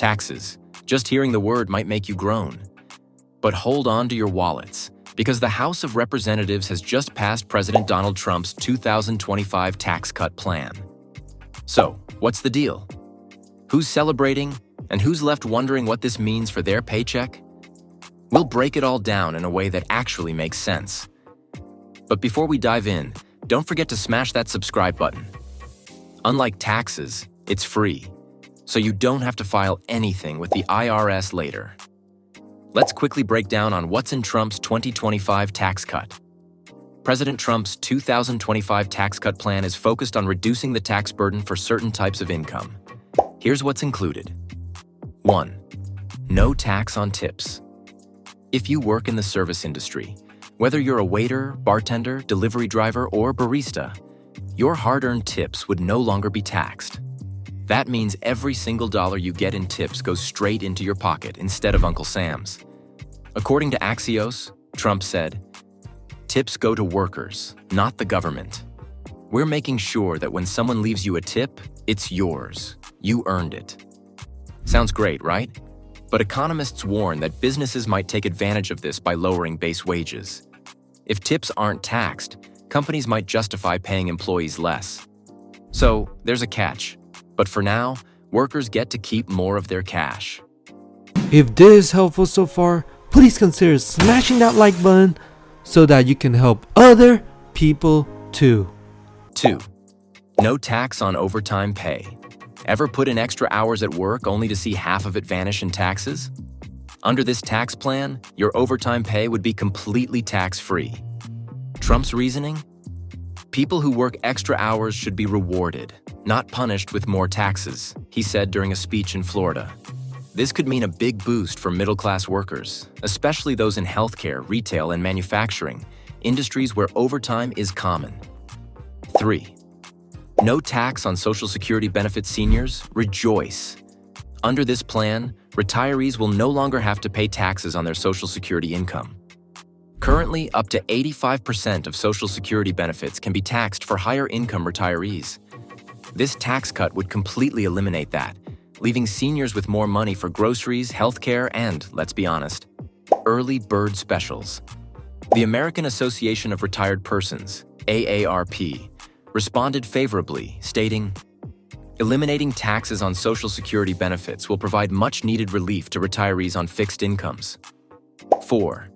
Taxes. Just hearing the word might make you groan. But hold on to your wallets, because the House of Representatives has just passed President Donald Trump's 2025 tax cut plan. So, what's the deal? Who's celebrating, and who's left wondering what this means for their paycheck? We'll break it all down in a way that actually makes sense. But before we dive in, don't forget to smash that subscribe button. Unlike taxes, it's free, so you don't have to file anything with the IRS later. Let's quickly break down on what's in Trump's 2025 tax cut. President Trump's 2025 tax cut plan is focused on reducing the tax burden for certain types of income. Here's what's included. 1. No tax on tips. If you work in the service industry, whether you're a waiter, bartender, delivery driver, or barista, your hard-earned tips would no longer be taxed. That means every single dollar you get in tips goes straight into your pocket instead of Uncle Sam's. According to Axios, Trump said, "Tips go to workers, not the government. We're making sure that when someone leaves you a tip, it's yours. You earned it." Sounds great, right? But economists warn that businesses might take advantage of this by lowering base wages. If tips aren't taxed, companies might justify paying employees less. So, there's a catch. But for now, workers get to keep more of their cash. If this is helpful so far, please consider smashing that like button so that you can help other people too. 2. No tax on overtime pay. Ever put in extra hours at work only to see half of it vanish in taxes? Under this tax plan, your overtime pay would be completely tax-free. Trump's reasoning? People who work extra hours should be rewarded, not punished with more taxes, he said during a speech in Florida. This could mean a big boost for middle-class workers, especially those in healthcare, retail, and manufacturing, industries where overtime is common. 3. No tax on Social Security benefit seniors. Rejoice. Under this plan, retirees will no longer have to pay taxes on their Social Security income. Currently, up to 85% of Social Security benefits can be taxed for higher-income retirees. This tax cut would completely eliminate that, leaving seniors with more money for groceries, healthcare, and, let's be honest, early bird specials. The American Association of Retired Persons, AARP, responded favorably, stating, "Eliminating taxes on Social Security benefits will provide much-needed relief to retirees on fixed incomes." 4.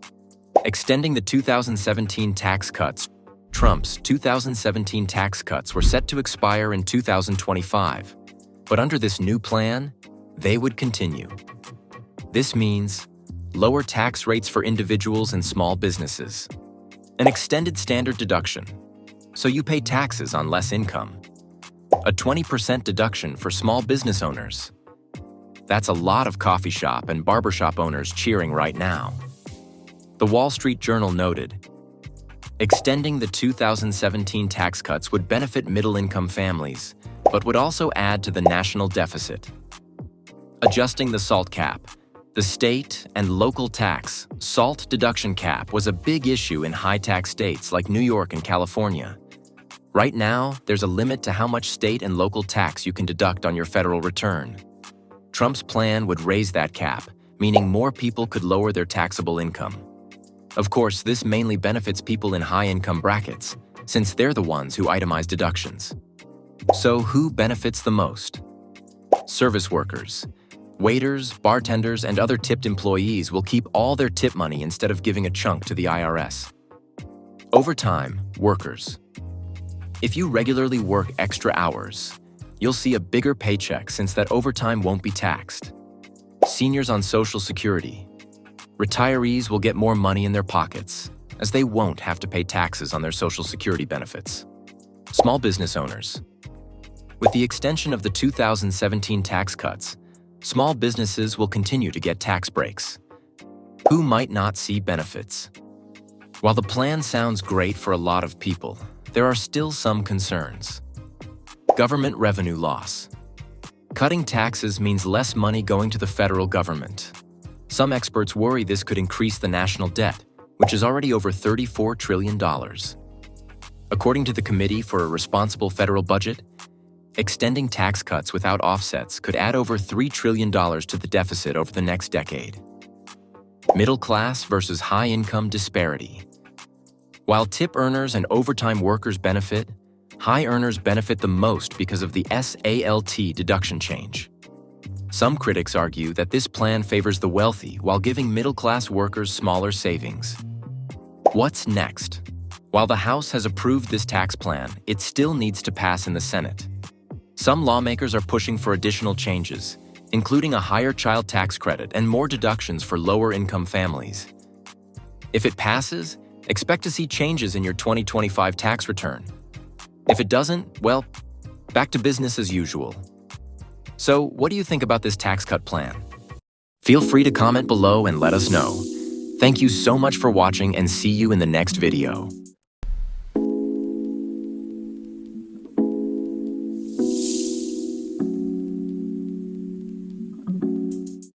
Extending the 2017 tax cuts. Trump's 2017 tax cuts were set to expire in 2025, but under this new plan, they would continue. This means lower tax rates for individuals and small businesses, an extended standard deduction, so you pay taxes on less income, a 20% deduction for small business owners. That's a lot of coffee shop and barbershop owners cheering right now. The Wall Street Journal noted, extending the 2017 tax cuts would benefit middle-income families, but would also add to the national deficit. Adjusting the SALT cap, the state and local tax SALT deduction cap was a big issue in high-tax states like New York and California. Right now, there's a limit to how much state and local tax you can deduct on your federal return. Trump's plan would raise that cap, meaning more people could lower their taxable income. Of course, this mainly benefits people in high-income brackets, since they're the ones who itemize deductions. So who benefits the most? Service workers. Waiters, bartenders, and other tipped employees will keep all their tip money instead of giving a chunk to the IRS. Overtime workers. If you regularly work extra hours, you'll see a bigger paycheck since that overtime won't be taxed. Seniors on Social Security. Retirees will get more money in their pockets, as they won't have to pay taxes on their Social Security benefits. Small business owners. With the extension of the 2017 tax cuts, small businesses will continue to get tax breaks. Who might not see benefits? While the plan sounds great for a lot of people, there are still some concerns. Government revenue loss. Cutting taxes means less money going to the federal government. Some experts worry this could increase the national debt, which is already over $34 trillion. According to the Committee for a Responsible Federal Budget, Extending tax cuts without offsets could add over $3 trillion to the deficit over the next decade. Middle class versus high-income disparity. While tip earners and overtime workers benefit, high earners benefit the most because of the SALT deduction change. Some critics argue that this plan favors the wealthy while giving middle-class workers smaller savings. What's next? While the House has approved this tax plan, it still needs to pass in the Senate. Some lawmakers are pushing for additional changes, including a higher child tax credit and more deductions for lower-income families. If it passes, expect to see changes in your 2025 tax return. If it doesn't, well, back to business as usual. So, what do you think about this tax cut plan? Feel free to comment below and let us know. Thank you so much for watching and see you in the next video.